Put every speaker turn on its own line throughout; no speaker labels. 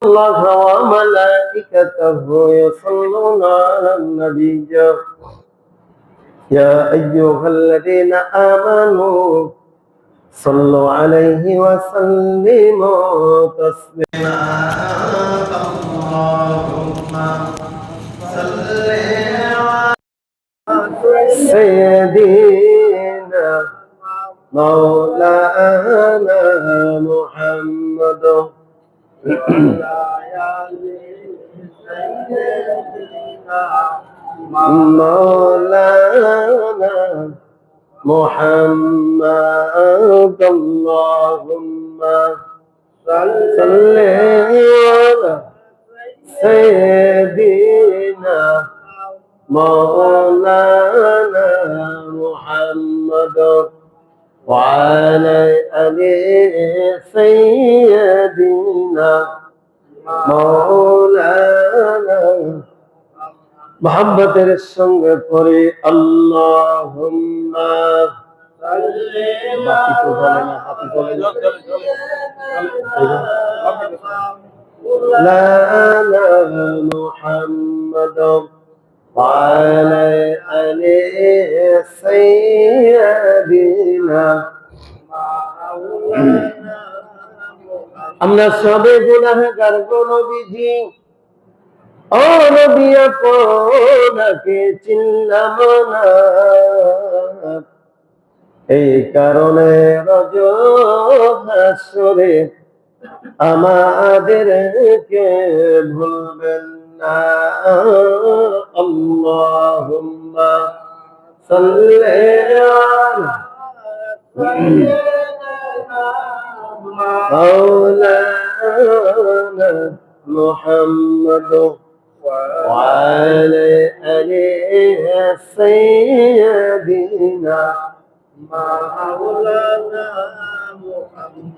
الله وملائكته يصلون على النبي يا أيها الذين آمنوا صلوا عليه وسلموا تسليما اللهم صل على سيدنا مولانا محمد مولانا محمد اللهم صل على سيدنا مولانا محمد وعلى آل سيدنا مولانا محبতের সঙ্গে পড়ি আল্লাহুম্মা বাকি তো বলে না হাতে বলে লা ইলাহা মুহাম্মাদ وعلى آل سيدنا আমরা সবে গুনাহগার গো নবীজি ও নবী আপনাকে চিনলাম না এই কারণে রজব হাসরে আমাদেরকে ভুলবেন না আল্লাহুম্মা সাল্লি আলা مولانا محمد وعلى آل سيدنا مولانا محمد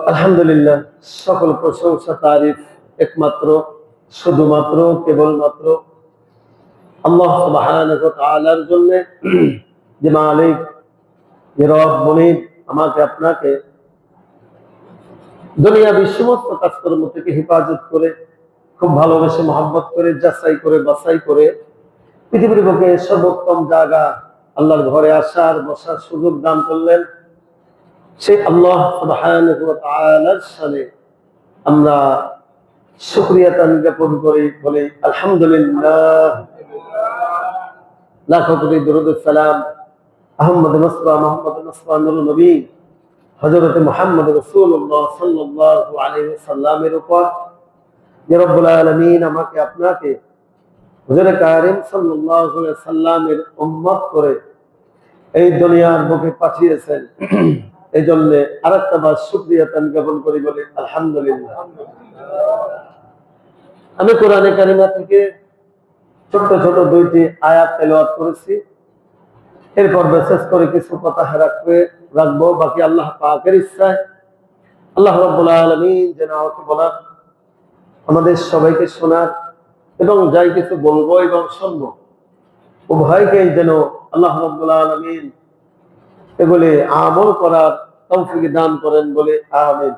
আলহামদুলিল্লাহ সকল প্রশংসা তারিফ একমাত্র শুধুমাত্র কেবলমাত্র আল্লাহ সুবহানাহু ওয়া তাআলার জন্য যে মালিক যে রব মুনিব আমাকে আপনাকে দুনিয়াবি সমস্ত কাজকর্ম থেকে হেফাজত করে খুব ভালোবেসে মহব্বত করে যাচাই করে বাছাই করে পৃথিবীর বুকে সর্বোত্তম জায়গা আল্লাহর ঘরে আসার বসার সুযোগ দান করলেন সেই আল্লাহ সুবহানাহু ওয়া তাআলার শানে আমরা শুকরিয়া জ্ঞাপন করি বলি আলহামদুলিল্লাহ লাখো কোটি দরুদ সালাম আহমদ মুস্তাফা মুহাম্মদ মুস্তাফা নূরুন নবী হযরত মুহাম্মদ রাসূলুল্লাহ সাল্লাল্লাহু আলাইহি ওয়াসাল্লামের উপর যে রব্বুল আলামিন আমাকে আপনাকে হুজুর কারীম সাল্লাল্লাহু আলাইহি ওয়াসাল্লামের উম্মত করে এই দুনিয়ার বুকে পাঠিয়েছেন এই জন্য আরেকটা বার শুকরিয়া জ্ঞাপন করি বলি আলহামদুলিল্লাহ আমি কোরআনে কারিমা থেকে ছোট ছোট দুইটি আয়াত তেলাওয়াত করেছি এরপর বিশেষ করে কিছু কথা রাখবো বাকি আল্লাহ পাকের ইচ্ছায় আল্লাহ রাব্বুল আলামিন যেন আমাকে বলার আমাদের সবাইকে শোনার এবং যাই কিছু বলবো এবং শুনবো উভয়কে যেন আল্লাহ রাব্বুল আলামিন এগুলি আমল করার তৌফিক দান করেন বলে আমিন।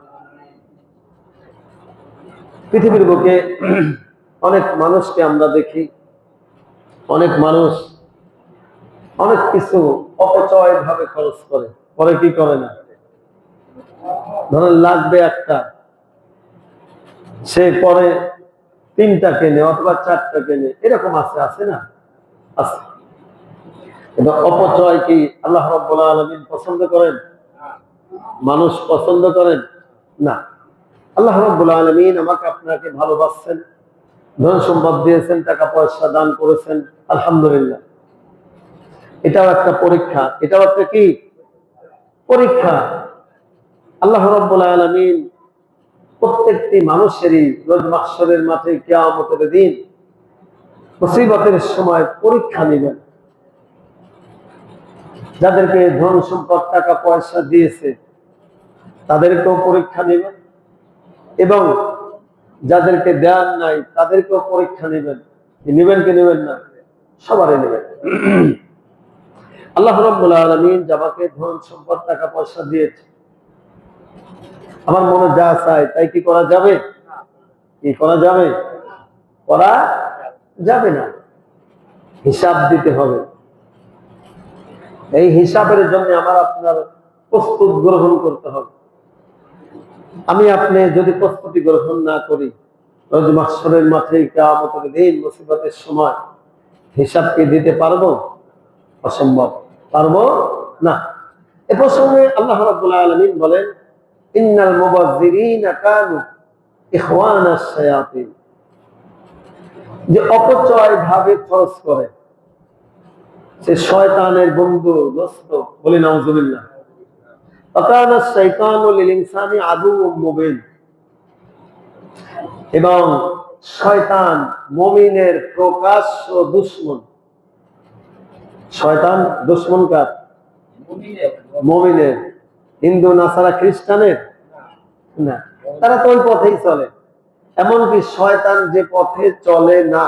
পৃথিবীর বুকে অনেক মানুষকে আমরা দেখি অনেক মানুষ অনেক কিছু অপচয় ভাবে খরচ করে পরে কি করে না ধরেন লাগবে একটা সে পরে তিনটা কেনে অথবা চারটা কেনে এরকম আছে না আছে কিন্তু অপচয় কি আল্লাহ রাব্বুল আলামিন পছন্দ করেন মানুষ পছন্দ করেন না আল্লাহ রাব্বুল আলামিন আমাকে আপনাকে ভালোবাসেন ধন সম্পদ দিয়েছেন টাকা পয়সা দান করেছেন আলহামদুলিল্লাহ এটাও একটা পরীক্ষা এটাও একটা কি পরীক্ষা আল্লাহ রাব্বুল আলামিন প্রত্যেকটি মানুষেরই রোজ মাহশরের মাঠে কিয়ামতের দিন মুসিবতের সময় পরীক্ষা নেবেন যাদেরকে ধন সম্পদ টাকা পয়সা দিয়েছে তাদেরকেও পরীক্ষা নেবেন এবং যাদেরকে দেন নাই তাদেরকেও পরীক্ষা নেবেন নেবেন কি নেবেন না সবারই নেবেন আল্লাহ রাব্বুল আলামিন যাকে ধন সম্পদ টাকা পয়সা দিয়েছে আমার মনে যা চায় তাই কি করা যাবে কি করা যাবে? করা যাবে না, হিসাব দিতে হবে। এই হিসাবের জন্য আমার আপনার প্রস্তুত গ্রহণ করতে হবে। আমি আপনি যদি প্রস্তুতি গ্রহণ না করি, রোজ মাহশরের মাঠে কিয়ামতের দিন মুসিবতের সময় হিসাব কি দিতে পারবো? অসম্ভব, পারবো না। এ প্রসঙ্গে আল্লাহ রাব্বুল আলামিন বলেন, ইন্নাল মুবাযযিরিনা কানু ইখওয়ানাশ শায়াতিন, যে অপচয় ভাবে খরচ করে সে শয়তানের বন্ধু, দোস্ত। বলি নাউযুবিল্লাহ। ফাকানা শাইতানু লিল ইনসানি আদুউম মুবিন, এবং শয়তান মুমিনের প্রকাশ্য দুশমন। শয়তান দুশমন কার? মুমিনের। হিন্দু, নাসারা, খ্রিস্টানের না, তারা তো ওই পথেই চলে। এমনকি শয়তান যে পথে চলে না,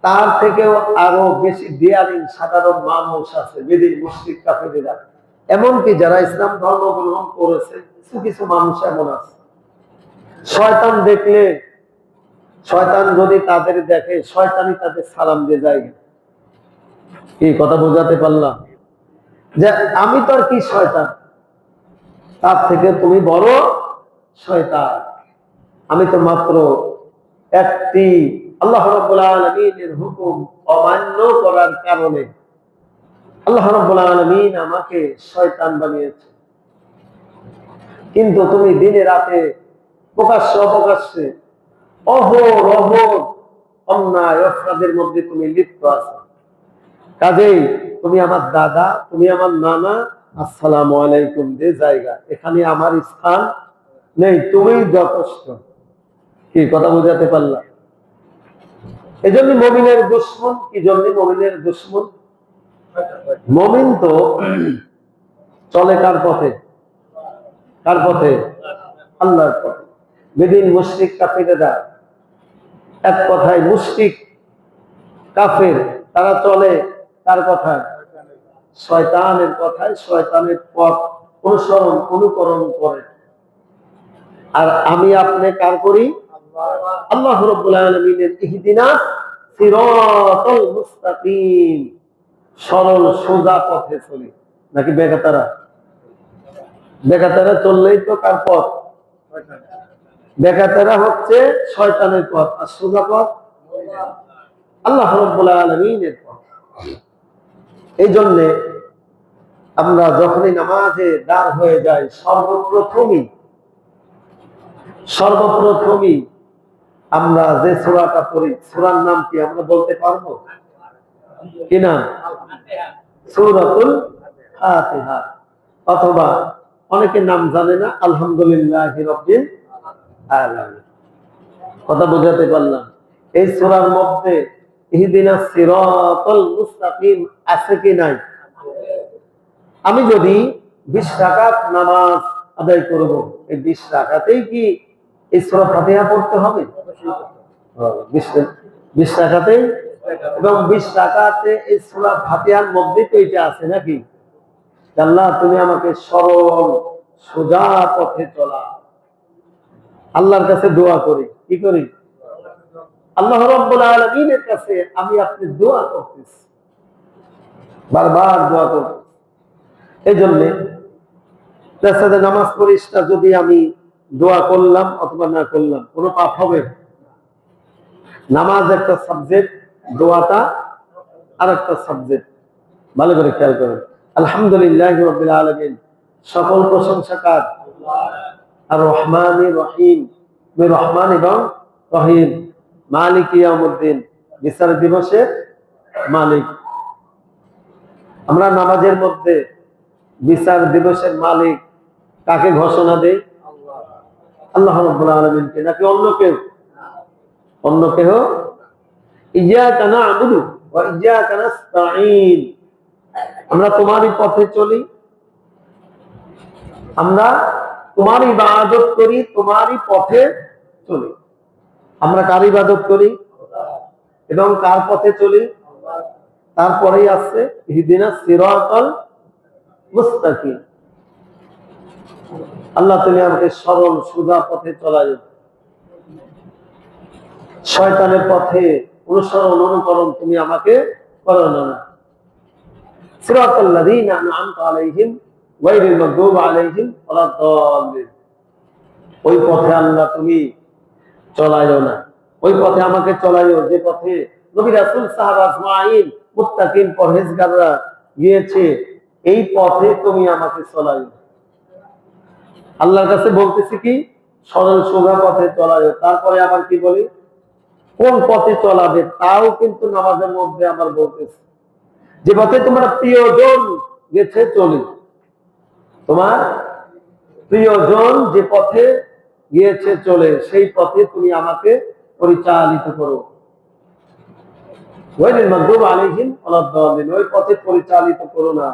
তার থেকেও আরো বেশি ডিয়ারিং সাধারণ মানুষ আছে, বেদিন, মুশরিক, কাফেররা। এমনকি যারা ইসলাম ধর্ম গ্রহণ করেছে, কিছু কিছু মানুষ এমন আছে, শয়তান দেখলে, শয়তান যদি তাদের দেখে, শয়তানই তাদের সালাম দিয়ে যায়। কি কথা বোঝাতে পারলাম? যে আমি তো আর কি শয়তান, তার থেকে তুমি বড় শয়তান। আমি তো মাত্র একটি আল্লাহ রাব্বুল আলামিনের হুকুম অমান্য করার কারণে আল্লাহ রাব্বুল আলামিন আমাকে শয়তান বানিয়েছে। কিন্তু তুমি দিনে রাতে প্রকাশ্যে অপ্রকাশ্যে অহরহ অন্যায় অপরাধের মধ্যে তুমি লিপ্ত আছো। কাজেই তুমি আমার দাদা, তুমি আমার নানা, আসসালামু আলাইকুম দে জায়গা, এখানে আমার স্থান নেই, তুমি যথেষ্ট। কি কথা বোঝাতে পারলাম? এই জন্য মমিনের দুশমন। কি জন্য মমিনের দুশমন? মমিন তো চলে কার পথে? কার পথে? আল্লাহর পথে। বেদিন, মুশরিক, কাফেররা, এক কথায় মুশরিক কাফের, তারা চলে কার কথায়? শয়তানের কথায়, শয়তানের পথ অনুকরণ করে। আর আমি আপনি কার করি? আল্লাহ রাব্বুল আলামিনের ইহদিনাস সিরাতাল মুস্তাকিম, সরল সোজা পথে চলি। নাকি বেকাতারা? বেকাতারা চললেই তো কার পথ? বেকাতারা হচ্ছে শয়তানের পথ, আর সোজা পথ আল্লাহ রাব্বুল আলামিনের পথ। এই জন্যে আমরা যখনই নামাজে দাঁড় হয়ে যাই, সর্বপ্রথমই আমরা যে সূরাটা পড়ি, সূরার নাম কি আমরা বলতে পারবো কি না? সূরাতুল ফাতিহা, অথবা অনেকে নাম জানে না, আলহামদুলিল্লাহি রাব্বিল আলামিন। কথা বোঝাতে পারলাম? এই সূরার মধ্যে ইহদিনাস সিরাতাল মুস্তাকিম আছে কি নাই? আমি যদি 20 রাকাত নামাজ আদায় করব, এই 20 রাকাতেই কি এই সূরা ফাতিহা পড়তে হবে? 20 রাকাতেই, এবং 20 রাকাতে এই সূরা ফাতিহার মধ্যে তো এটা আছে নাকি? আল্লাহ তুমি আমাকে সরল সোজা পথে চলা। আল্লাহর কাছে দোয়া করি, কি করি? আল্লাহ রাব্বুল আলামিনের কাছে আমি আপনি দোয়া করতেছি, বারবার দোয়া করতেছি। এই জন্যে নামাজ পড়িস না, যদি আমি দোয়া করলাম অথবা না করলাম, কোনো পাপ হবে? নামাজ একটা সাবজেক্ট, দোয়াটা আর একটা সাবজেক্ট। ভালো করে খেয়াল করেন। আলহামদুলিল্লাহি রাব্বিল আলামিন, সকল প্রশংসা কার? আর রহমানির রহিম, রহমান এবং রহিম, মালিক ইয়াউমুদ্দিন, বিচার দিবসের মালিক। আমরা নামাজের মধ্যে বিচার দিবসের মালিক কাকে ঘোষণা দেই? আল্লাহ রাব্বুল আলামিনকে, নাকি অন্য কেউ? অন্য কেউ? ইয়্যাকা না'বুদু ওয়া ইয়্যাকা নাস্তাঈন, আমরা তোমারই পথে চলি, আমরা তোমার ইবাদত করি, তোমারই পথে চলি। আমরা কার ইবাদত করি এবং কার পথে চলি? তারপরেই আছে ইহদিনাস সিরাতাল মুস্তাকিম, আল্লাহ তুমি আমাকে সরল সোজা পথে চলায়। শয়তানের পথে অনুসরণ অনুকরণ তুমি আমাকে করো না। সিরাতাল্লাযীনা আন'আমতা আলাইহিম গায়রিল মাগদুবি আলাইহিম ওয়ালাদ-দাল্লিন। ওই পথে আল্লাহ তুমি চলাইও না, ওই পথে আমাকে চলাইও যে পথে নবী রাসূল সাহাবা আজমাইন মুত্তাকিন পরহেজগাররা গিয়েছে, এই পথে তুমি আমাকে চলাইও। আল্লাহর কাছে বলতেছি কি সরল সোজা পথে চলাইও, তারপরে আবার কি বলি কোন পথে চলাবে তাও কিন্তু নামাজের মধ্যে আবার বলতেছে যে পথে তোমার প্রিয়জন গেছে চলি, তোমার প্রিয়জন যে পথে গিয়েছে চলে সেই পথে তুমি আমাকে পরিচালিত করো। গায়রিল মাগদুবি আলাইহিম ওয়ালাদ-দাল্লিন, ওই পথে পরিচালিত করো না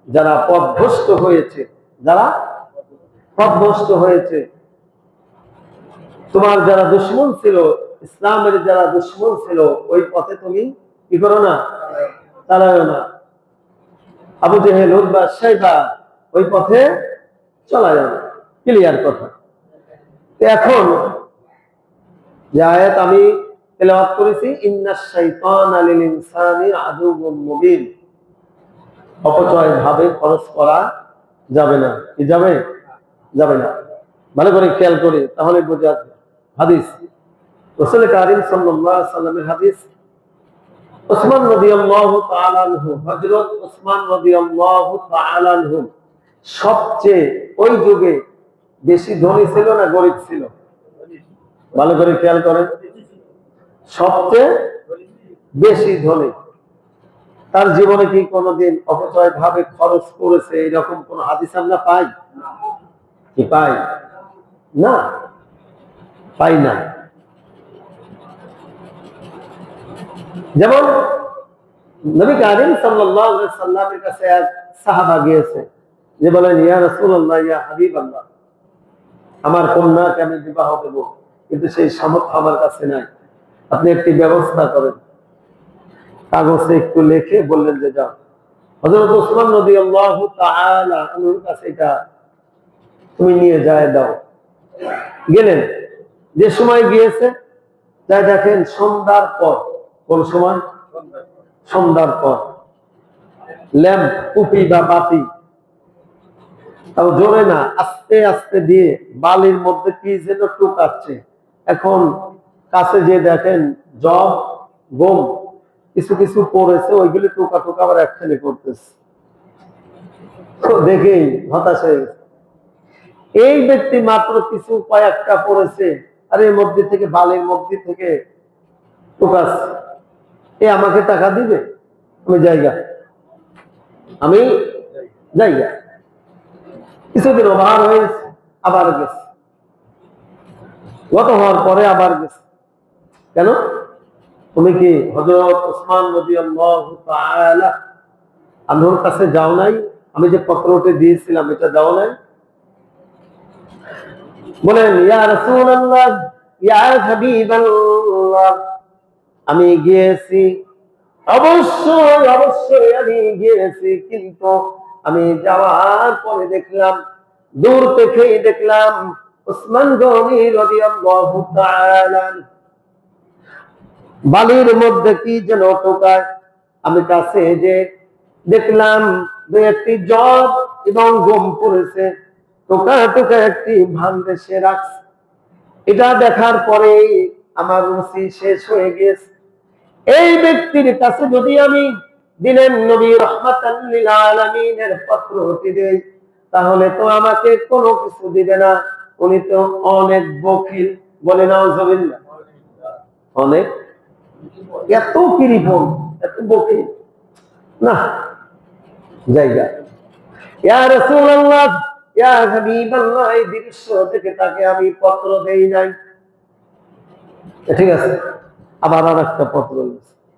যারা পথভ্রষ্ট হয়েছে, যারা পথভ্রষ্ট হয়েছে। তোমার যারা দুশমন ছিল, ইসলামের যারা দুশমন ছিল, ওই পথে তুমি কি করো না, চালাও না। আবু জেহেল, উতবা, শাইবা ওই পথে চলায় না। ক্লিয়ার কথা। এখন যে আয়াত আমি তেলাওয়াত করেছি, ইন্নাশ শাইতানা লিল ইনসানি আদুউম মুবিন, অপচয় ভাবে খরচ করা যাবে না। কি যাবে? যাবে না। ভালো করে খেয়াল করে তাহলে বোঝা। হাদিস রাসূল কারীম সাল্লাল্লাহু আলাইহি ওয়াসাল্লামের হাদিস, উসমান রাদিয়াল্লাহু তাআলা আনহু, হযরত উসমান রাদিয়াল্লাহু তাআলা আনহু সবচেয়ে ওই যুগে বেশি ধনী ছিল না গরীব ছিল? ভালো করে খেয়াল করেন, সবচেয়ে বেশি ধনী। তার জীবনে কি কোনোদিন অপচয় ভাবে খরচ করেছে এরকম কোন হাদিস আমরা পাই? কি পাই না? পাই না। যেমন নবী কারীম সাল্লাল্লাহু আলাইহি সাল্লামের কাছে এক সাহাবা গিয়েছে, যে বলেন ইয়া রাসূলুল্লাহ, ইয়া হাবিবাল্লাহ, আমার কন্যাকে আমি বিবাহ দেব, কিন্তু সেই সামর্থ্য আমার কাছে নাই, আপনি একটি ব্যবস্থা করেন। কাগজে একটু লিখে বললেন যে যাও। হযরত উসমান রাদিয়াল্লাহু তাআলা আনহুর কাছে এটা তুমি নিয়ে যায় দাও। গেলেন, যে সময় গিয়েছে যাই দেখেন সন্ধ্যার পর। কোন সময়? সন্ধ্যার পর। ল্যাম্প, কুপি বা বাতি তাও জ্বলে না, আস্তে আস্তে দিয়ে বালির মধ্যে কি যেন টুকাচ্ছে। এখন কাছে যে দেখেন জব, গম কিছু কিছু পড়েছে, ওইগুলি টোকা টোকা আবার একখানে করতেছে। তো দেখেই হতাশ হয়ে গেছে। এই ব্যক্তি মাত্র কিছু কয়েকটা পড়েছে, আর এর মধ্যে থেকে বালির মধ্যে থেকে টোকাচ্ছে। এ আমাকে টাকা দিবে? আমি জায়গা, আমি জায়গা। কিছুদিন ওভার হয়েছে, আবার গেছে। গত হওয়ার পরে আবার গেছে। কেন? তুমি কি হযরত উসমান রাদিয়াল্লাহু তাআলা আনহুর কাছে যাও নাই? আমি যে পত্রটি দিয়েছিলাম এটা দাও নাই? বলেন ইয়া রাসূলুল্লাহ, ইয়া হাবিবাল্লাহ, আমি গিয়েছি, অবশ্যই অবশ্যই আমি গিয়েছি, কিন্তু আমি যাওয়ার পরে দেখলাম, দূর থেকেই দেখলাম উসমান গনি রাদিয়াল্লাহু তাআলা বালির মধ্যে কি যেন টোকায়। আমি কাছে যে দেখলাম দুই একটি জব এবং গম পড়েছে, টোকা টোকা একটি ভান্ডে সে রাখছে। এটা দেখার পরে আমার রুচি শেষ হয়ে গেছে। এই ব্যক্তির কাছে যদি আমি দিলেন নবী রাহমাতাল লিল আলামিনের পত্রটি দেই, তাহলে তো আমাকে কোনো কিছু দিবে না। উনি তো অনেক বখিল। বলে নাউজুবিল্লাহ। অনেক, এত কৃপণ, এত বখিল না। জায়গা ইয়া রাসূলুল্লাহ, ইয়া হাবিবাল্লাহ, এই দৃশ্য থেকে তাকে আমি পত্র দেই নাই। ঠিক আছে, আবার আরেকটা পত্র,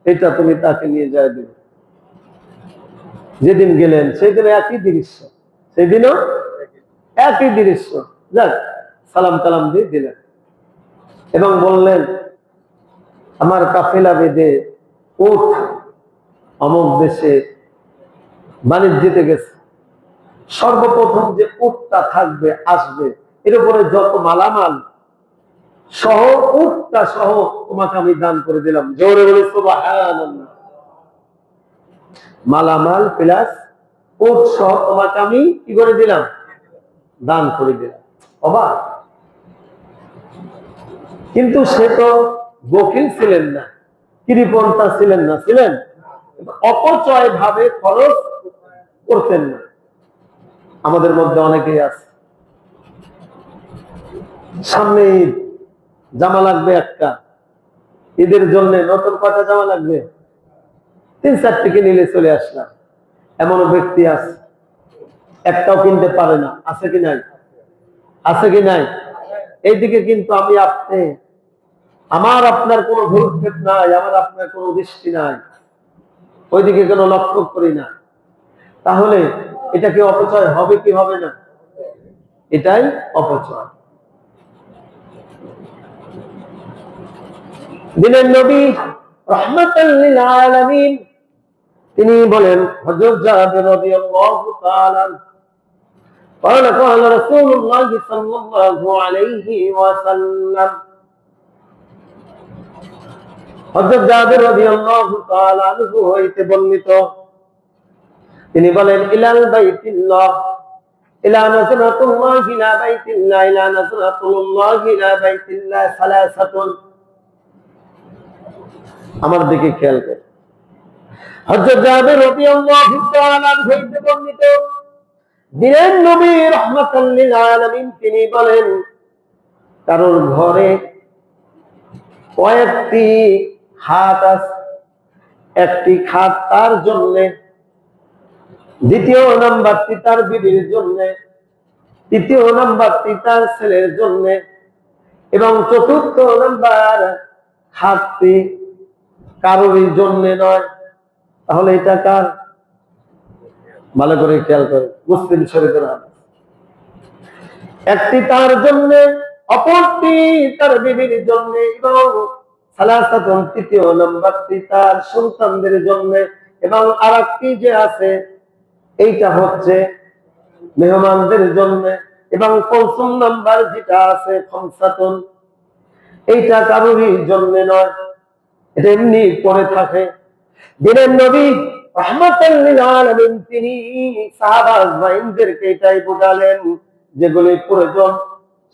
এটা তুমি তাকে নিয়ে যায় দিবে। যেদিন গেলেন সেদিন একই দৃশ্য, সেদিনও একই দৃশ্য। যাক, সালাম কালাম দিয়ে দিলেন এবং বললেন আমার কাফেলা বেঁধে উঠ অমুক দেশে বাণিজ্যতে গেছে। সর্বপ্রথম যে উটটা থাকবে আসবে, এর উপরে যত মালামাল সহ, উটটা সহ তোমাকে আমি দান করে দিলাম। জোরে বলি সুবহানাল্লাহ। মালামাল প্লাস উট সহ তোমাকে আমি কি করে দিলাম? দান করে দিলাম। অবাক। কিন্তু সে তো বকিল ছিলেন না, কৃপণতা ছিলেন না, ছিলেন অপচয় ভাবে খরচ করতেন না। আমাদের মধ্যে অনেকেই আছে, সামনে ঈদ, জামা লাগবে একটা, ঈদের জন্য নতুন কয়টা জামা লাগবে? 3-4টি নিলে চলে আসলাম। এমনও ব্যক্তি আছে একটাও কিনতে পারে না। আছে কি নাই? আছে কি নাই? এইদিকে কিন্তু আমি আপনি, আমার আপনার কোনো ভূক্ষেপ নাই, আমার আপনার কোনো দৃষ্টি নাই, ওইদিকে কোনো লক্ষ্য করি না। তাহলে এটা কি অপচয় হবে কি হবে না? এটাই অপচয়। দিনের নবী রাহমাতাল লিল আলামিন তিনি বলেন, হযরত জাবের রাদিয়াল্লাহু তাআলা قال قال رسول الله صلى الله عليه وسلم, হযরত জাবের রাদিয়াল্লাহু তাআলা আনহু হইতে বর্ণিত, তিনি বলেন, ইলাল বাইতিল্লাহ ইলা নাযরাতুল্লাহ ইলা বাইতিল্লাহ ইলা নাযরাতুল্লাহ ইলা বাইতিল্লাহ সালাসাতুন। আমার দিকে খেয়াল করে, হযরত জাবের রাদিয়াল্লাহু তাআলা আনহু হইতে বর্ণিত, দিনের নবী রাহমাতাল লিল আলামিন তিনি বলেন, কারোর ঘরে কয়েকটি খাট আছে, একটি খাট তার জন্য, দ্বিতীয় নাম্বারটি তার বিবির জন্য, তৃতীয় নাম্বারটি তার ছেলের জন্য, এবং চতুর্থ নাম্বার খাটটি কারোরই জন্য নয়। তাহলে এটা কার? ভালো করে খেয়াল করে, মুসলিম শরীফের হাদিস। একটি তার জন্য, অপরটি তার বিবির জন্য, এবং সালাসাতুন তৃতীয় নাম্বারটি তার সন্তানদের জন্য, এবং আরেকটি যে আছে এইটা হচ্ছে মেহমানদের জন্য, এবং পঞ্চম নাম্বার যেটা আছে খামসাতুন, এইটা কারোরই জন্য নয়, এটা এমনি পড়ে থাকে। দিনের নবী রাহমাতাল লিল আলামিন তিনি সাহাবা আজমাইনদেরকে এটাই বোঝালেন, যেগুলি প্রয়োজন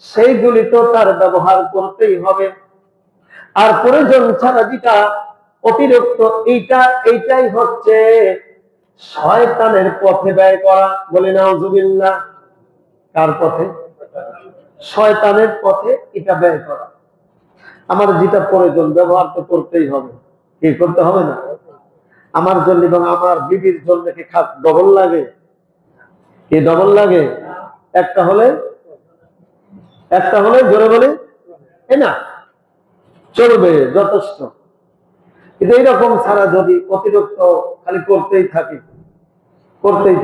সেইগুলি তো তার ব্যবহার করতেই হবে, আর প্রয়োজন ছাড়া যেটা অতিরিক্ত এইটাই হচ্ছে শয়তানের পথে ব্যয় করা। বলে নাউজুবিল্লাহ। কার পথে? শয়তানের পথে এটা ব্যয় করা। আমার যেটা প্রয়োজন ব্যবহার তো করতেই হবে, কি করতে হবে না? আমার জন্য এবং আমার বিবির জন্য কি খাট ডবল লাগে? কি ডবল লাগে? একটা হলে জোরে বলে না চলবে, যথেষ্ট। কিন্তু এইরকম ছাড়া যদি অতিরিক্ত খালি করতেই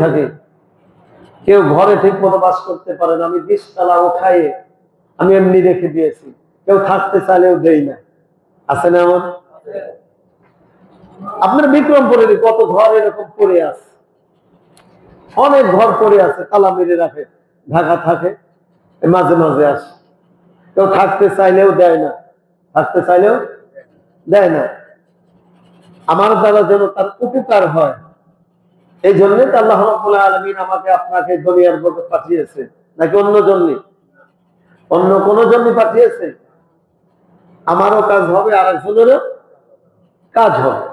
থাকে, কেউ ঘরে ঠিক মতো বাস করতে পারে না, আমি 20 তলা উঠাইয়ে আমি এমনি রেখে দিয়েছি, কেউ থাকতে চাইলেও দেই না। আছে না? আমার আপনার বিক্রমপুরের কত ঘর এরকম পড়ে আছে, অনেক ঘর পড়ে আছে, তালা মেরে রাখে, ঢাকা থাকে, মাঝে মাঝে আসে, কেউ থাকতে চাইলেও দেয় না, আমার দ্বারা যেন তার উপকার হয়, এই জন্য আল্লাহ রাব্বুল আলামিন আমাকে আপনাকে দুনিয়ার বুকে পাঠিয়েছে, নাকি অন্য জন্য? অন্য কোন জন্য পাঠিয়েছে? আমারও কাজ হবে, আর একজনেরও কাজ হবে।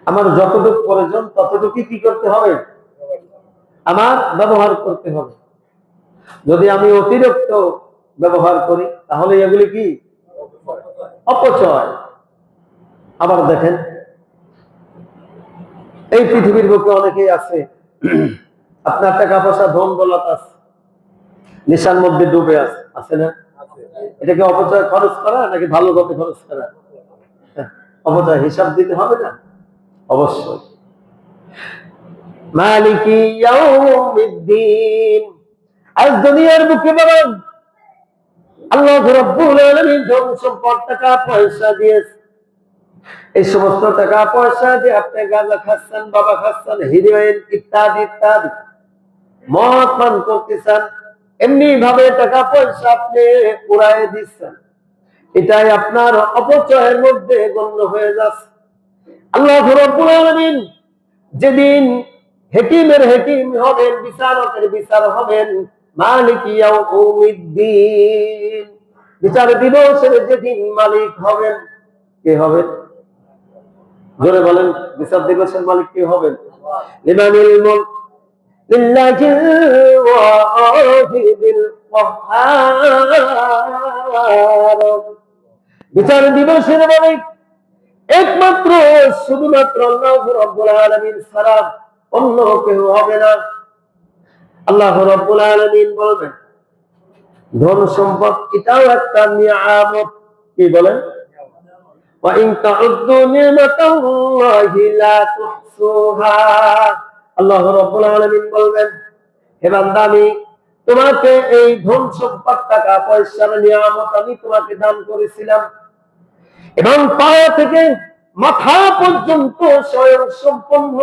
আমার যতটুকু প্রয়োজন ততটুকু কি করতে হবে? আমার ব্যবহার করতে হবে। যদি আমি অতিরিক্ত ব্যবহার করি তাহলে এগুলি কি? অপচয়। আবার দেখেন, এই পৃথিবীর বুকে অনেকেই আছে, আপনার টাকা পয়সা ধন দৌলত আছে, নেশার মধ্যে ডুবে আছে না? এটাকে অপচয় খরচ করা নাকি ভালো পথে খরচ করা? অপচয় হিসাব দিতে হবে না? অবশ্যই। মালিকি ইয়াউমিদ্দিন, আজ দুনিয়ার বুকে বাবা আল্লাহ রাব্বুল আলামিন ধন সম্পদ টাকা পয়সা দিয়েছে। এই সমস্ত টাকা পয়সা দিয়ে আপনি গাঁজা খাচ্ছেন, বাবা খাচ্ছেন, হিরোইন ইত্যাদি ইত্যাদি মদ পান করতেছেন, এমনি ভাবে টাকা পয়সা আপনি উড়াই দিচ্ছেন। এটাই আপনার অপচয়ের মধ্যে গণ্য হয়ে যাচ্ছে। আল্লাহ রাব্বুল আলামিন যেদিন হাকিমের হাকিম হবেন, বিচারকের বিচার হবেন, মালিক ইয়াউমিদ্দিন, বিচার দিবসের যেদিন মালিক হবেন, কে হবেন? জোরে বলেন, বিচার দিবসের মালিক কে হবেন? লিমানিল মুলক লিল্লাহিল ওয়াহিদিল কাহ্হার। বিচার দিবসের মালিক একমাত্র শুধুমাত্র আল্লাহ রাব্বুল আলামিন ছাড়া অন্য কেউ হবে না। আল্লাহ রাব্বুল আলামিন বলবেন, ধন সম্পদ এটাও একটা নিয়ামত। কি বলেন? ওয়া ইন তাউদ্দু নি'মাতাল্লাহি লা তুহসুহা। আল্লাহ রাব্বুল আলামিন বলবেন, হে বান্দা, আমি তোমাকে এই ধন সম্পদ, টাকা পয়সার নিয়ামত আমি তোমাকে দান করেছিলাম, এবং পা থেকে মাথা পর্যন্ত স্বয়ং সম্পন্ন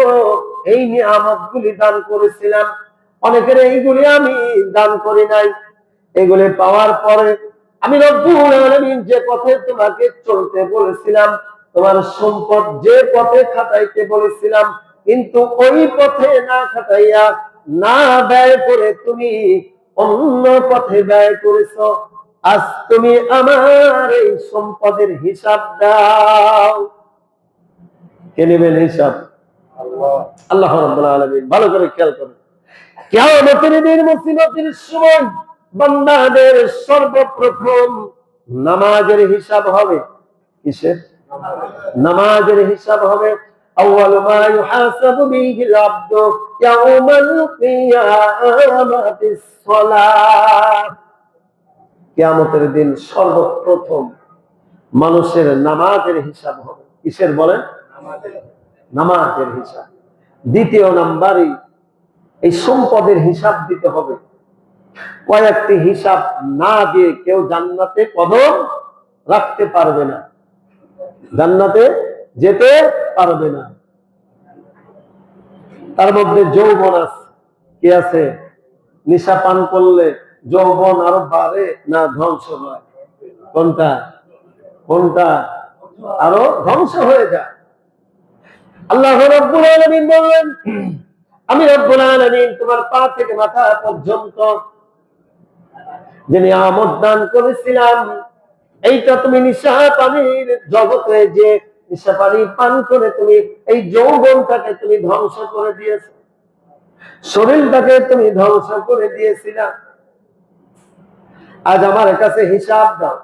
এই নিয়ামতগুলি দান করেছিলাম। অনেকের এইগুলি আমি দান করি নাই। এগুলি পাওয়ার পরে আমি রব্বুল আলামিন যে পথে তোমাকে চলতে বলেছিলাম, তোমার সম্পদ যে পথে খাটাইতে বলেছিলাম, কিন্তু ওই পথে না খাটাইয়া, না ব্যয় করে তুমি অন্য পথে ব্যয় করেছো। আজ তুমি আমার এই সম্পদের হিসাব দাও। কে নেবেন হিসাব? আল্লাহ রাব্বুল আলামিন। ভালো করে খেয়াল করুন, কিয়ামতের দিন, মুসিবতের সময় বান্দাদের সর্বপ্রথম নামাজের হিসাব হবে। কিসের? নামাজের হিসাব হবে। আউয়ালু মা ইউহাসাবু বিহিল আবদু ইয়াউমাল কিয়ামাতিস সালাত। কিয়ামতের দিন সর্বপ্রথম মানুষের নামাজের হিসাব হবে। কিসের বলেন? নামাজের হিসাব। দ্বিতীয় নাম্বারই এই সম্পদের হিসাব দিতে হবে। কয়েকটি হিসাব না দিয়ে কেউ জান্নাতে কদম রাখতে পারবে না, জান্নাতে যেতে পারবে না। তার মধ্যে যৌবন আছে। কি আছে? নেশা পান করলে যৌবন আরো বাড়ে না ধ্বংস হয়? কোনটা? কোনটা? আরো ধ্বংস হয়ে যায়। আল্লাহ রাব্বুল আলামিন বললেন, আমি রব্বুল আলামিন তোমার পা থেকে মাথা পর্যন্ত যে নিয়ামত দান করেছিলাম, এইটা তুমি নিশা পানির জগতে যে নিশা পানি পান করে তুমি এই যৌবনটাকে তুমি ধ্বংস করে দিয়েছো, শরীরটাকে তুমি ধ্বংস করে দিয়েছিলা। আজ আমার কাছে হিসাব দাও।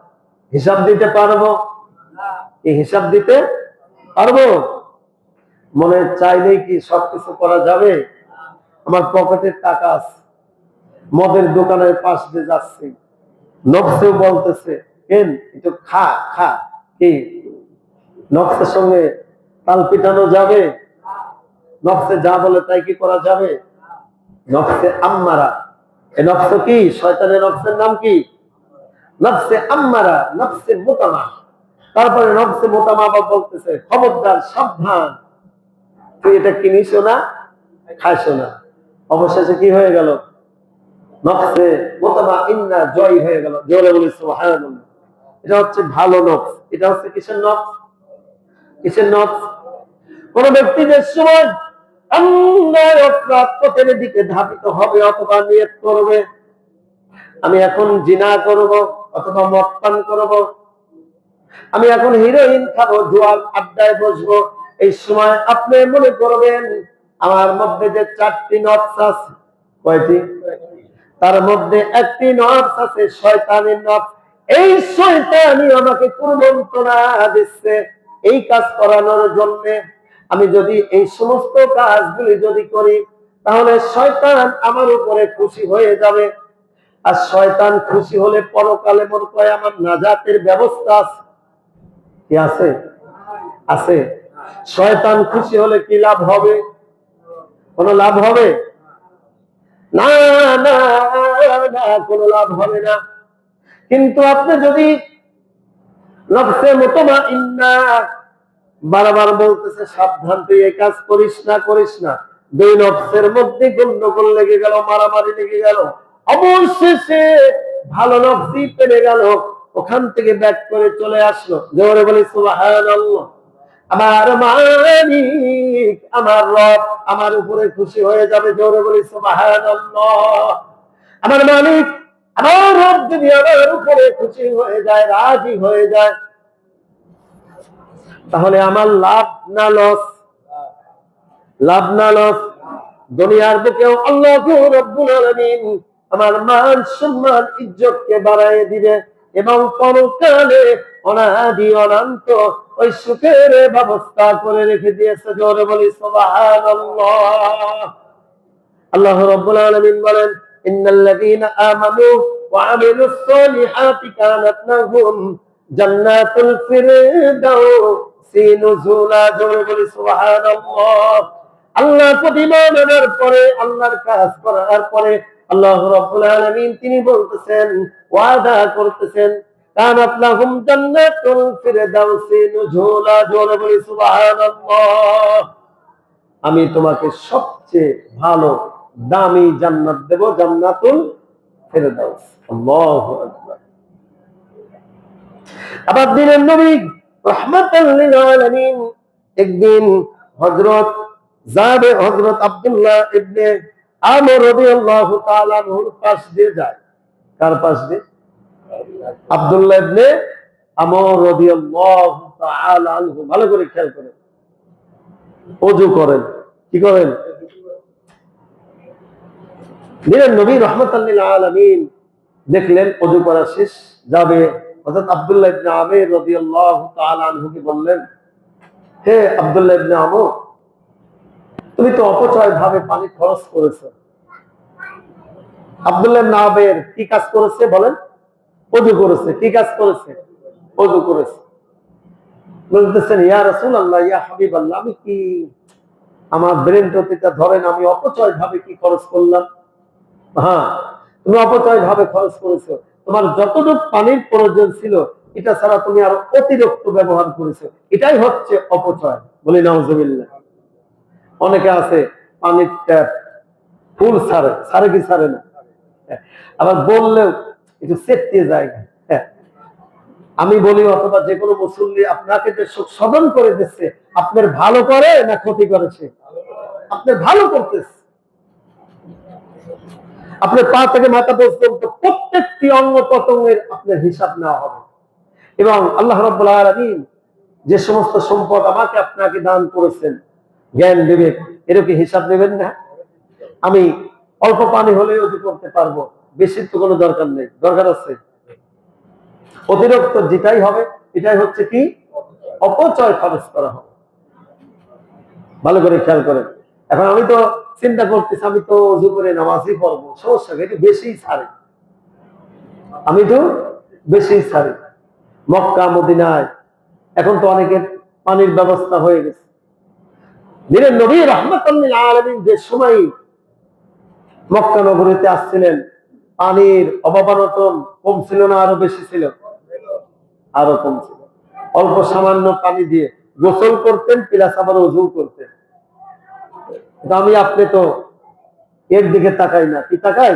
হিসাব দিতে পারবো? এই হিসাব দিতে পারবো? মনে চাইলেই কি সবকিছু করা যাবে? আমার পকেটের টাকা আছে, মদের দোকানের পাশ দিয়ে যাচ্ছি, নফসেও বলতেছে কেন একটু খা খা। কি নফসের সঙ্গে তাল পিটানো যাবে? নফসে যা বলে তাই কি করা যাবে? নফসে আম্মারা। এই নফস কি? শয়তানের নফসের নাম কি? নফসে আম্মারা, নফসে মুতামা। তারপরে নফসে মুতামা বলতেছে, খবরদার, সাবধান, তুই এটা কিনিস না, খাইছো না। অবশেষে কি হয়ে গেল? নফসে মুতামাইন্না জয় হয়ে গেল। জোরে বলি সুবহানাল্লাহ। এটা হচ্ছে ভালো নফস। এটা হচ্ছে কিসের নফস? কিসের নফস? কোন ব্যক্তি যে সময় অন্যায় অপরাধ পথের দিকে ধাবিত হবে অথবা নিয়ত করবে, আমি এখন জিনা করব অথবা মদ পান করব, আমি এখন হিরোইন খাবো, জুয়ার আড্ডায় বসবো, এই সময় আপনি মনে করবেন আমার মধ্যে যে 4টি নফস আছে। কয়টি? তার মধ্যে একটি নফস আছে শয়তানের নফস। এই শয়তানি আমাকে কুমন্ত্রণা দিচ্ছে এই কাজ করানোর জন্য। আমি যদি এই সমস্ত কাজগুলি যদি করি, তাহলে শয়তান আমার উপরে খুশি হয়ে যাবে। আর শয়তান খুশি হলে পরকালে মনে করে আমার নাজাতের ব্যবস্থা আছে। কি আছে? আছে। শয়তান খুশি হলে কি লাভ হবে? কোনো লাভ হবে না, না, না, কোনো লাভ হবে না। কিন্তু আপনি যদি নফসে মুতমাইন্না বারবার বলতেছে সাবধান, তুই এই কাজ করিস না, করিস না, দুই নফসের মধ্যে গন্ডগোল লেগে গেল, মারামারি লেগে গেল, অবশেষে ভালো নফসই পেরে গেল, ওখান থেকে ব্যাক করে চলে আসলো। জোরে বলি সুবহানাল্লাহ। আমার মালিক, আমার রব আমার উপরে খুশি হয়ে যাবে। জোরে বলি সুবহানাল্লাহ। আমার মালিক, আমার রব যদি আমার উপরে খুশি হয়ে যায়, রাজি হয়ে যায়, তাহলে আমার লাভ না লস? লাভ না লস? দুনিয়ার বুকেও আল্লাহ রাব্বুল আলামিন আমার মান সম্মান ইজ্জতকে বাড়ায় দিবে এবং পরকালে অনাদি অনন্ত ওই সুখের ব্যবস্থা করে রেখে দিয়েছে। জোরে বলি সুবহানাল্লাহ। আল্লাহ রাব্বুল আলামিন বলেন, ইন্নাল্লাযীনা আমানু ওয়া আমিলুস সলিহাতি কানাত লাহুম জান্নাতুল ফিরদাউসি নুজুলা। জোরে বলি সুবহানাল্লাহ। আল্লাহ প্রতিমানের পরে, আল্লাহর কাজ করার পরে আল্লাহ রাব্বুল আলামিন তিনি বলতেছেন, ওয়াদা করতেছেন, কানাত লাহুম জান্নাতুল ফিরদাউসি নুজুলা। জোরে বলি সুবহানাল্লাহ। আমি তোমাকে সবচেয়ে ভালো দামি জান্নাত দেব, জান্নাতুল ফেরদাউস। আল্লাহু আকবার। আবার দিনের নবী রাহমাতাল লিল আলামিন একদিন হযরত আব্দুল্লাহ ইবনে আমর রাদিয়াল্লাহু তাআলা আনহুর পাশ দিয়ে যায়। কার পাশ দিয়ে? আব্দুল্লাহ ইবনে আমর রাদিয়াল্লাহু তাআলা আনহু। ভালো করে খেয়াল করেন। ওযু করেন, কি করেন? দিনের নবী রাহমাতাল লিল আলামিন দেখলেন ওযু করা শেষ, যাবে। হযরত আব্দুল্লাহ ইবনে আমর রাদিয়াল্লাহু তাআলা আনহুকে বললেন, হে আব্দুল্লাহ ইবনে আমর, তুমি তো অপচয় ভাবে পানি খরচ করেছো। আব্দুল্লাহ ইবনে আমর কি কাজ করেছে বলেন? ওযু করেছে। কি কাজ করেছে? ওযু করেছে। বলতেছেন, ইয়া রাসূলুল্লাহ, ইয়া হাবিবাল্লাহ, আমি কি, আমার ব্রেন টপিটা ধরেন, আমি অপচয় ভাবে কি খরচ করলাম? হ্যাঁ, তুমি অপচয় ভাবে খরচ করেছো। তোমার যতটুকু পানির প্রয়োজন ছিল এটা ছাড়া তুমি আরো অতিরিক্ত ব্যবহার করেছো, এটাই হচ্ছে অপচয়। বলি নাউজুবিল্লাহ। অনেকে আছে পানির ট্যাপ ফুল ছাড়ে, ছাড়ে কি ছাড়ে না? আবার বললেও একটু সেটিয়ে যায়। আমি বলি, অথবা যে কোনো মুসল্লি আপনাকে যে শোধন করে দিচ্ছে, আপনার ভালো করে না ক্ষতি করেছে? আপনার ভালো করতেছে। আপনার পা থেকে মাথা পর্যন্ত প্রত্যেকটি অঙ্গ প্রত্যঙ্গের আপনার হিসাব নেওয়া হবে। এবং আল্লাহ রাব্বুল আলামিন যে সমস্ত সম্পদ আমাকে আপনাকে দান করেছেন, জ্ঞান বিবেক, এরকম হিসাব নেবেন না? আমি অল্প পানি হলেও ওযু করতে পারবো, বেশির তো কোনো দরকার নেই। দরকার আছে? অতিরিক্ত যেটাই হবে এটাই হচ্ছে কি? অপচয় খরচ করা হবে। ভালো করে খেয়াল করেন। এখন আমি তো চিন্তা করতেছি, আমি তো ওযু করে নামাজই পড়বো, সমস্যা একটু বেশি ছাড়ে, আমি তো বেশি ছাড়ি। মক্কা মদিনায় এখন তো অনেকের পানির ব্যবস্থা হয়ে গেছে। দিনের নবী রাহমাতাল লিল আলামিন যে সময় মক্কা নগরীতে আসছিলেন, পানির অভাব-অনটন কম ছিল না আরো বেশি ছিল? আরো কম ছিল। অল্প সামান্য পানি দিয়ে গোসল করতেন, প্লাস আবার ওযু করতেন। আমি আপনি তো এর দিকে তাকাই না, কি তাকাই?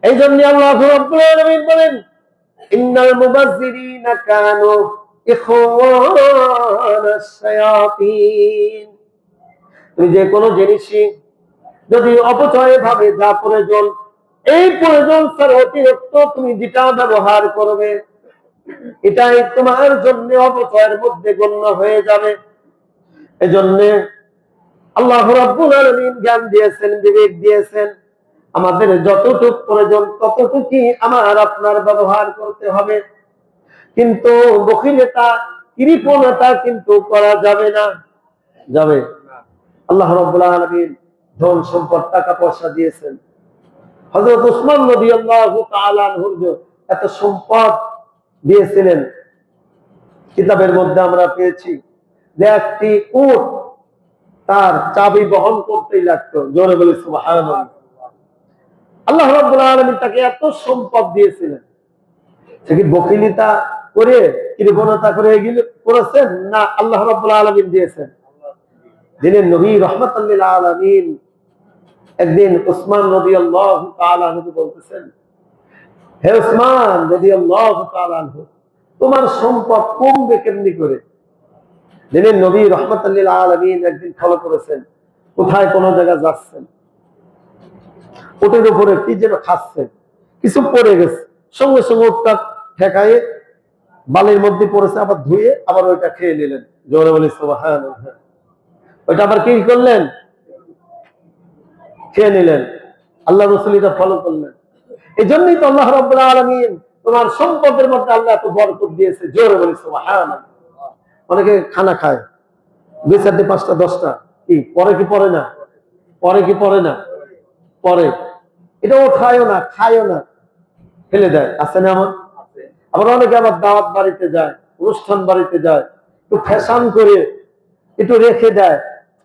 এই জন্য আল্লাহ রাব্বুল আলামিন বলেন, ইন্নাল মুবাযযিরিনা কানু ইখওয়ানাস শায়াতিন। তুমি যে কোনো জিনিসই যদি অপচয় ভাবে যা প্রয়োজন, এই প্রয়োজন ছাড়া অতিরিক্ত তুমি যেটা ব্যবহার করবে, এটাই তোমার জন্য অপচয়ের মধ্যে গণ্য হয়ে যাবে। এজন্য আল্লাহ রাব্বুল আলামিন জ্ঞান দিয়েছেন, বিবেক দিয়েছেন, আমাদের যতটুকু প্রয়োজন ততটুকুই আমার আপনার ব্যবহার করতে হবে। কিন্তু বখিলতা, কৃপণতা কিন্তু করা যাবে না। যাবে? আল্লাহ রাব্বুল আলামিন ধন সম্পদ টাকা পয়সা দিয়েছেন। হযরত উসমান রাদিয়াল্লাহু তাআলা আনহুর এত সম্পদ দিয়েছিলেন, কিতাবের মধ্যে আমরা পেয়েছি যে একটি উট তার চাবি বহন করতেই লাগতো। জোরে বলি সুবহানাল্লাহ। আল্লাহ রাব্বুল আলামিন তাকে এত সম্পদ দিয়েছিলেন, সে কি বখিলিতা করে, কৃপণতা করে এগুলো করেছেন? না, আল্লাহ রাব্বুল আলামিন দিয়েছেন। দিনের নবী রাহমাতাল লিল আলামিন একদিন উসমান রাদিয়াল্লাহু তাআলা আনহু বলতেছেন, হে উসমান রাদিয়াল্লাহু তাআলা আনহু, তোমার সম্পদ কমবে কেমনি করে? দিনের নবী রাহমাতুল লিল আলামিন একদিন ফলো করেছেন, কোথায় কোন জায়গায় যাচ্ছেন, উটের উপরে কি যেন খাচ্ছেন, কিছু পড়ে গেছে, সঙ্গে সঙ্গে উটটা ঠেকায়ে বালির মধ্যে পড়েছে, আবার ধুয়ে আবার ওইটা খেয়ে নিলেন। জোরে বলি সুবহানাল্লাহ। ওইটা আবার কি করলেন? খেয়ে নিলেন। আল্লাহ রাসূল এটা ফলো করলেন। এই জন্যই তো আল্লাহ রাব্বুল আলামিন তোমার সম্পদের মধ্যে আল্লাহ এত বরকত দিয়েছে। জোরে বলি সুবহানাল্লাহ। অনেকে খানা খায় 2, 4, 5টা 10টা, কি পরে কি পরে না? পরে কি পরে না? পরে। এটাও খায়ও না, খায়ও না, ফেলে দেয়। আছে না এমন? আবার অনেকে আবার দাওয়াত বাড়িতে যায়, অনুষ্ঠান বাড়িতে যায়, একটু ফ্যাশন করে একটু রেখে দেয়।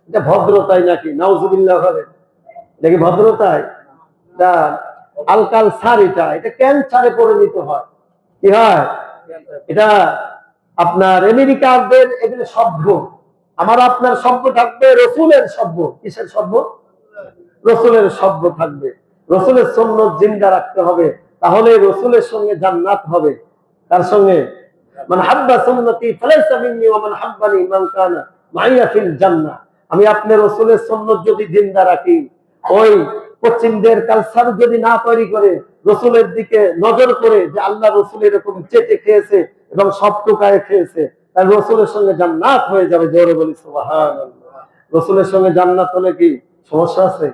এটা ভদ্রতাই নাকি? নাউজুবিল্লাহ ভাবে। এটা কি ভদ্রতাই? এটা আলকাল সার, এটা ক্যান্সারে পরিণত হয়। কি হয়? এটা আপনার আমেরিকানদের এগুলো সভ্য, আমার আপনার সভ্য থাকবে রসুলের সভ্য। কিসের সভ্য? রসুলের সভ্য থাকবে। রসুলের সুন্নাত জিন্দা রাখতে হবে, তাহলে রসুলের সঙ্গে জান্নাত হবে। তার সঙ্গে মান হাব্বা সুন্নতি ফালাইসা মিন্নি ওয়া মান হাব্বানি মান কানা মাইয়া ফিল জান্নাহ। আমি আপনার রসুলের সুন্নাত যদি জিন্দা রাখি, ওই পশ্চিমদের কালচার যদি না তৈরি করে, রসুলের দিকে নজর করে যে আল্লাহ রসুল এরকম চেটে খেয়েছে এবং সব টুকায় খেয়েছে, তার রসুলের সঙ্গে জান্নাত হয়ে যাবে। জোরে বলি সুবহানাল্লাহ। রসুলের সঙ্গে জান্নাত হলে কি সমস্যা আছে?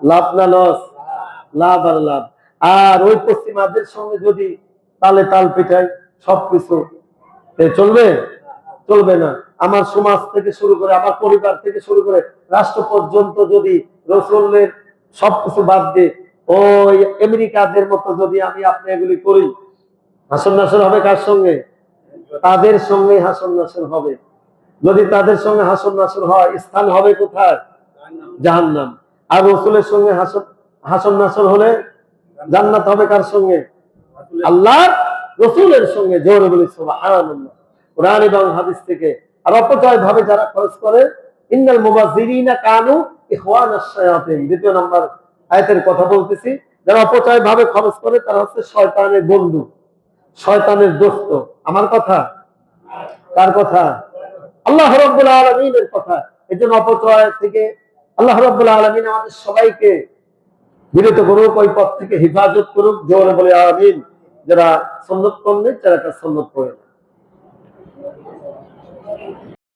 লাভ না লস? লাভ আর লাভ। আর ওই পশ্চিমাদের সঙ্গে যদি তালে তাল পিটাই সবকিছু, চলবে? চলবে না। আমার সমাজ থেকে শুরু করে, আমার পরিবার থেকে শুরু করে রাষ্ট্র পর্যন্ত যদি রসুলের সবকিছু বাদ দিয়ে ওই আমেরিকাদের মতো যদি আমি আপনি এগুলি করি, হাসন নাসর হবে কার সঙ্গে? তাদের সঙ্গে হাসন নাসর হবে। যদি তাদের সঙ্গে হাসন নাসর হয়, স্থান হবে কোথায়? জাহান্নাম। আর রসুলের সঙ্গে হাসন নাসর হলে জান্নাত হবে কার সঙ্গে? আল্লাহ রসুলের সঙ্গে। জোরে বলি সুবহানাল্লাহ। কোরআন এবং হাদিস থেকে। আর অপচয় ভাবে যারা খরচ করে, ইন্নাল মুবাযযিরিনা কানু ইখওয়ানাশ শায়াতিন, 2 নম্বর আয়াতের কথা বলতেছি। যারা অপচয় ভাবে খরচ করে তারা হচ্ছে শয়তানের বন্ধু, শয়তানের দোস্ত। আমার কথা? কার কথা? আল্লাহ রাব্বুল আলামিনের কথা। এজন্য অপচয় থেকে আল্লাহ রাব্বুল আলামিন আমাদের সবাইকে বিরত করুক, ওই পথ থেকে হেফাজত করুক। জোরে বলে আমিন। যারা সুন্নাত করবে, যারা সুন্নাত পড়ে না।